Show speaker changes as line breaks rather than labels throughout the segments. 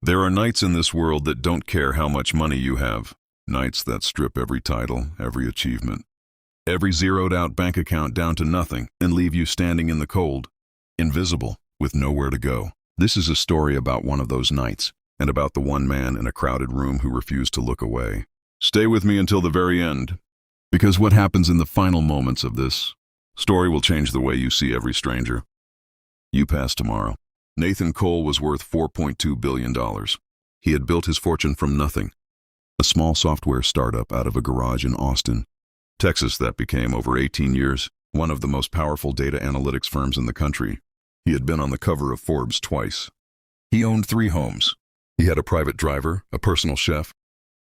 There are nights in this world that don't care how much money you have. Nights that strip every title, every achievement, every zeroed-out bank account down to nothing and leave you standing in the cold, invisible, with nowhere to go. This is a story about one of those nights, and about the one man in a crowded room who refused to look away. Stay with me until the very end, because what happens in the final moments of this story will change the way you see every stranger you pass tomorrow. Nathan Cole was worth $4.2 billion. He had built his fortune from nothing. A small software startup out of a garage in Austin, Texas that became, over 18 years, one of the most powerful data analytics firms in the country. He had been on the cover of Forbes twice. He owned 3 homes. He had a private driver, a personal chef,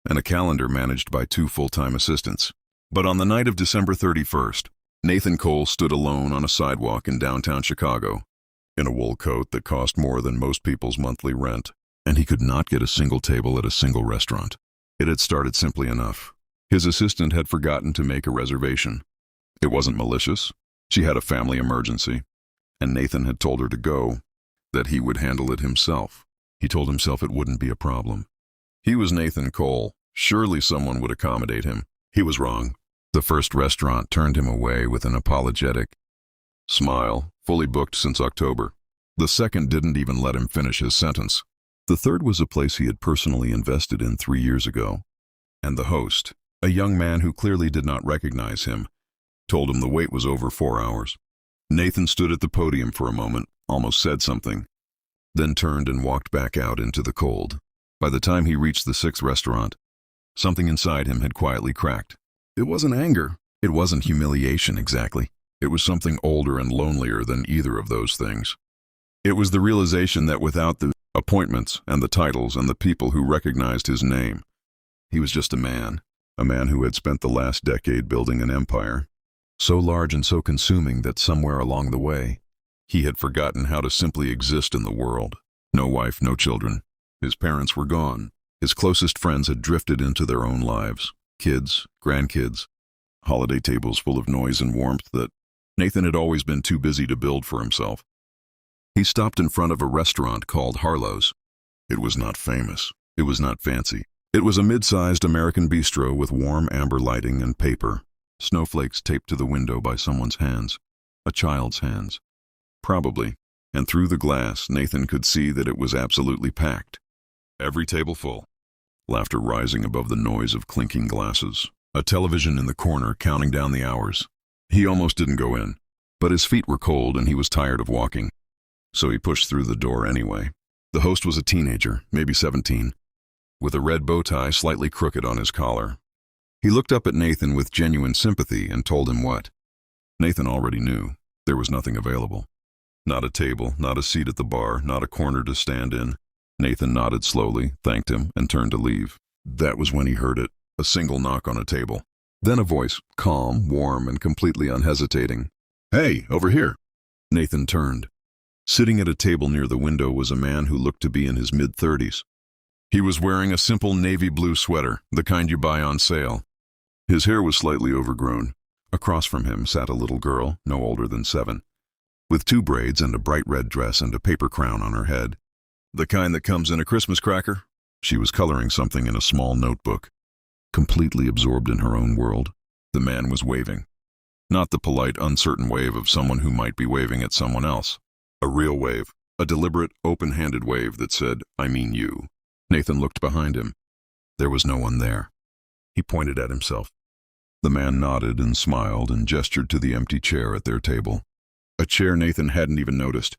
and a calendar managed by 2 full-time assistants. But on the night of December 31st, Nathan Cole stood alone on a sidewalk in downtown Chicago, in a wool coat that cost more than most people's monthly rent, and he could not get a single table at a single restaurant. It had started simply enough. His assistant had forgotten to make a reservation. It wasn't malicious. She had a family emergency, and Nathan had told her to go, that he would handle it himself. He told himself it wouldn't be a problem. He was Nathan Cole. Surely someone would accommodate him. He was wrong. The first restaurant turned him away with an apologetic smile, fully booked since October. The second didn't even let him finish his sentence. The third was a place he had personally invested in 3 years ago. And the host, a young man who clearly did not recognize him, told him the wait was over 4 hours. Nathan stood at the podium for a moment, almost said something, then turned and walked back out into the cold. By the time he reached the 6th restaurant, something inside him had quietly cracked. It wasn't anger. It wasn't humiliation exactly. It was something older and lonelier than either of those things. It was the realization that without the appointments and the titles and the people who recognized his name, he was just a man who had spent the last decade building an empire, so large and so consuming that somewhere along the way, he had forgotten how to simply exist in the world. No wife, no children. His parents were gone. His closest friends had drifted into their own lives. Kids, grandkids, holiday tables full of noise and warmth that Nathan had always been too busy to build for himself. He stopped in front of a restaurant called Harlow's. It was not famous. It was not fancy. It was a mid-sized American bistro with warm amber lighting and paper, snowflakes taped to the window by someone's hands, a child's hands. Probably, and through the glass, Nathan could see that it was absolutely packed. Every table full. Laughter rising above the noise of clinking glasses. A television in the corner counting down the hours. He almost didn't go in, but his feet were cold and he was tired of walking. So he pushed through the door anyway. The host was a teenager, maybe 17, with a red bow tie slightly crooked on his collar. He looked up at Nathan with genuine sympathy and told him what. Nathan already knew. There was nothing available. Not a table, not a seat at the bar, not a corner to stand in. Nathan nodded slowly, thanked him, and turned to leave. That was when he heard it, a single knock on a table. Then a voice, calm, warm, and completely unhesitating. "Hey, over here." Nathan turned. Sitting at a table near the window was a man who looked to be in his mid-30s. He was wearing a simple navy blue sweater, the kind you buy on sale. His hair was slightly overgrown. Across from him sat a little girl, no older than 7, with 2 braids and a bright red dress and a paper crown on her head. The kind that comes in a Christmas cracker. She was coloring something in a small notebook. Completely absorbed in her own world, the man was waving. Not the polite, uncertain wave of someone who might be waving at someone else. A real wave, a deliberate, open-handed wave that said, "I mean you." Nathan looked behind him. There was no one there. He pointed at himself. The man nodded and smiled and gestured to the empty chair at their table. A chair Nathan hadn't even noticed,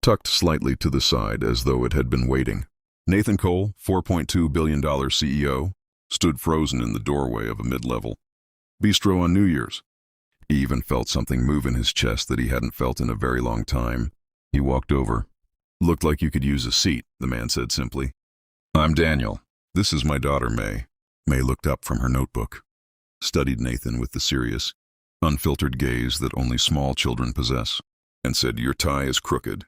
tucked slightly to the side as though it had been waiting. Nathan Cole, $4.2 billion CEO, stood frozen in the doorway of a mid-level bistro on New Year's. He even felt something move in his chest that he hadn't felt in a very long time. He walked over. "Looked like you could use a seat," the man said simply. "I'm Daniel. This is my daughter, May." May looked up from her notebook, studied Nathan with the serious, unfiltered gaze that only small children possess, and said, "Your tie is crooked."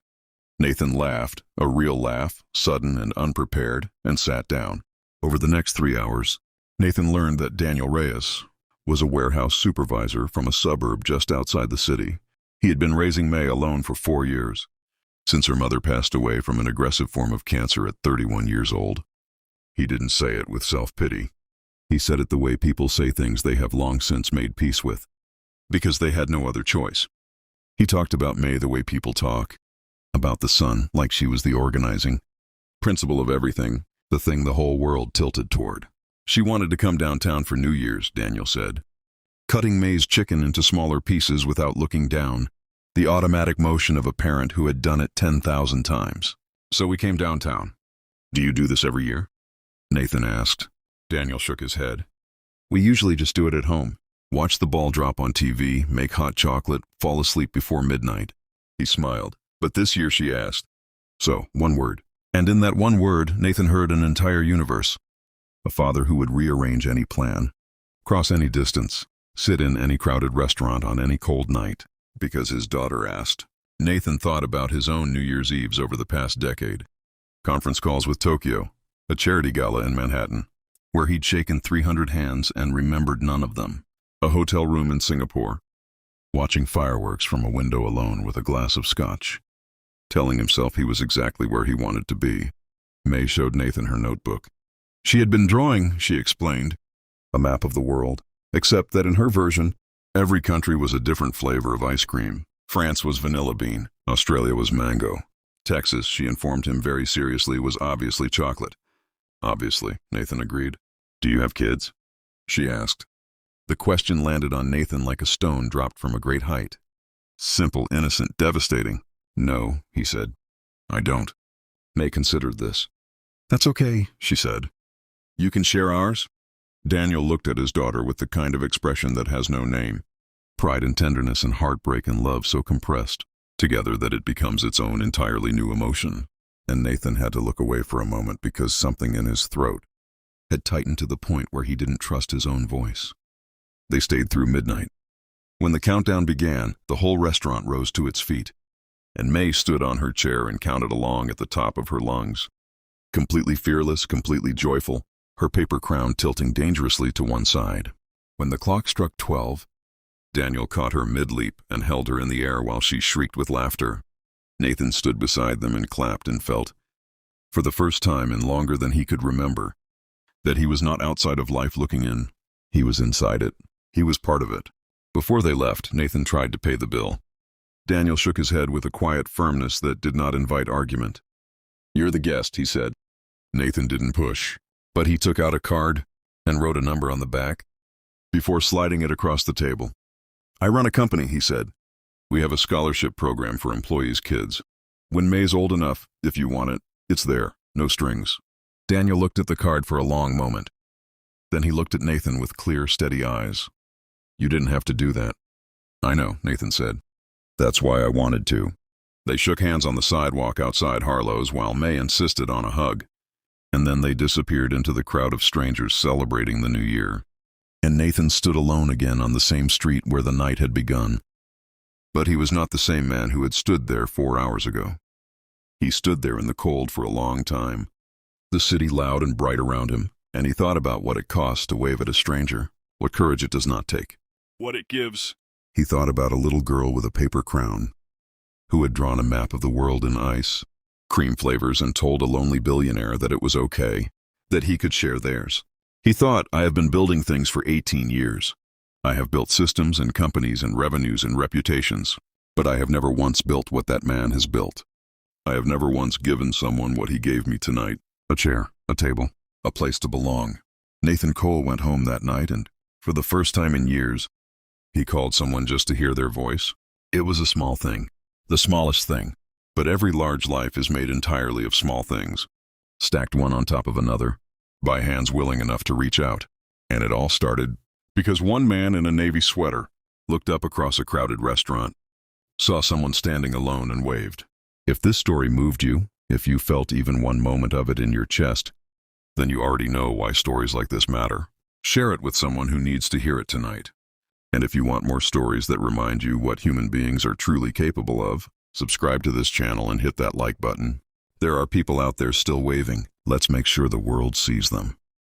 Nathan laughed, a real laugh, sudden and unprepared, and sat down. Over the next 3 hours, Nathan learned that Daniel Reyes was a warehouse supervisor from a suburb just outside the city. He had been raising May alone for 4 years. since her mother passed away from an aggressive form of cancer at 31 years old. He didn't say it with self-pity. He said it the way people say things they have long since made peace with, because they had no other choice. He talked about May the way people talk, about the sun like she was the organizing principle of everything, the thing the whole world tilted toward. She wanted to come downtown for New Year's, Daniel said, cutting May's chicken into smaller pieces without looking down, the automatic motion of a parent who had done it 10,000 times. So we came downtown. Do you do this every year? Nathan asked. Daniel shook his head. We usually just do it at home. Watch the ball drop on TV, make hot chocolate, fall asleep before midnight. He smiled. But this year she asked. So, one word. And in that one word, Nathan heard an entire universe. A father who would rearrange any plan, cross any distance, sit in any crowded restaurant on any cold night, because his daughter asked. Nathan thought about his own New Year's Eves over the past decade. Conference calls with Tokyo, a charity gala in Manhattan, where he'd shaken 300 hands and remembered none of them. A hotel room in Singapore, watching fireworks from a window alone with a glass of scotch, telling himself he was exactly where he wanted to be. May showed Nathan her notebook. She had been drawing, she explained, a map of the world, except that in her version, every country was a different flavor of ice cream. France was vanilla bean, Australia was mango. Texas, she informed him very seriously, was obviously chocolate. Obviously, Nathan agreed. Do you have kids? She asked. The question landed on Nathan like a stone dropped from a great height. Simple, innocent, devastating. No, he said. I don't. May considered this. That's okay, she said. You can share ours? Daniel looked at his daughter with the kind of expression that has no name. Pride and tenderness and heartbreak and love so compressed together that it becomes its own entirely new emotion. And Nathan had to look away for a moment because something in his throat had tightened to the point where he didn't trust his own voice. They stayed through midnight. When the countdown began, the whole restaurant rose to its feet, and May stood on her chair and counted along at the top of her lungs. Completely fearless, completely joyful, her paper crown tilting dangerously to one side. When the clock struck 12, Daniel caught her mid-leap and held her in the air while she shrieked with laughter. Nathan stood beside them and clapped and felt, for the first time in longer than he could remember, that he was not outside of life looking in. He was inside it. He was part of it. Before they left, Nathan tried to pay the bill. Daniel shook his head with a quiet firmness that did not invite argument. You're the guest, he said. Nathan didn't push, but he took out a card and wrote a number on the back before sliding it across the table. I run a company, he said. We have a scholarship program for employees' kids. When May's old enough, if you want it, it's there, no strings. Daniel looked at the card for a long moment. Then he looked at Nathan with clear, steady eyes. You didn't have to do that. I know, Nathan said. That's why I wanted to. They shook hands on the sidewalk outside Harlow's while May insisted on a hug. And then they disappeared into the crowd of strangers celebrating the new year. And Nathan stood alone again on the same street where the night had begun. But he was not the same man who had stood there 4 hours ago. He stood there in the cold for a long time, the city loud and bright around him, and he thought about what it costs to wave at a stranger, what courage it does not take. What it gives. He thought about a little girl with a paper crown, who had drawn a map of the world in ice, cream flavors, and told a lonely billionaire that it was okay, that he could share theirs. He thought, I have been building things for 18 years. I have built systems and companies and revenues and reputations, but I have never once built what that man has built. I have never once given someone what he gave me tonight, a chair, a table, a place to belong. Nathan Cole went home that night and, for the first time in years, he called someone just to hear their voice. It was a small thing, the smallest thing, but every large life is made entirely of small things, stacked one on top of another, by hands willing enough to reach out. And it all started because one man in a navy sweater looked up across a crowded restaurant, saw someone standing alone and waved. If this story moved you, if you felt even one moment of it in your chest, then you already know why stories like this matter. Share it with someone who needs to hear it tonight. And if you want more stories that remind you what human beings are truly capable of, subscribe to this channel and hit that like button. There are people out there still waving. Let's make sure the world sees them.